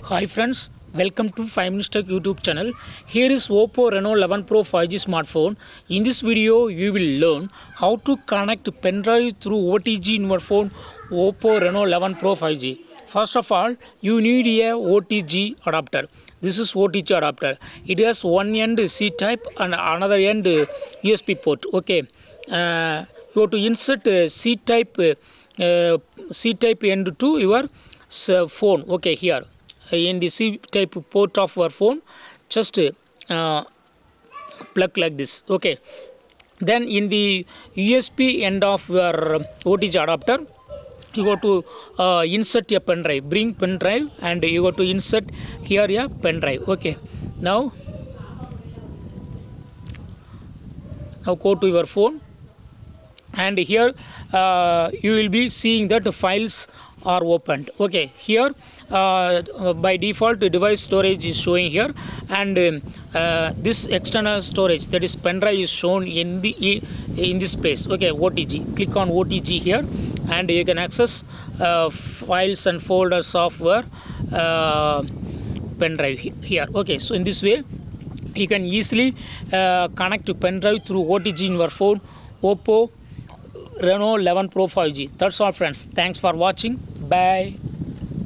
Hi friends, welcome to 5 Minutes Tech YouTube channel. Here is Oppo Reno 11 Pro 5G smartphone. In this video, you will learn how to connect pendrive through OTG in your phone Oppo Reno 11 Pro 5G. First of all, you need a OTG adapter. This is OTG adapter. It has one end C type and another end USB port. Okay, you have to insert C type end to your phone. Okay, here in the C type port of your phone, just plug like this. Okay, then in the USB end of your OTG adapter, you go to insert a pen drive, bring pen drive, and you go to insert here a pen drive. Okay, now go to your phone, and here you will be seeing that the files are opened. Okay, here by default device storage is showing here, and this external storage, that is pen drive, is shown in this place. Okay, OTG, click on OTG here, and you can access files and folders of your pen drive here. Okay, so in this way you can easily connect to pen drive through OTG in your phone Oppo Reno 11 Pro 5G. That's all friends. Thanks for watching. Bye.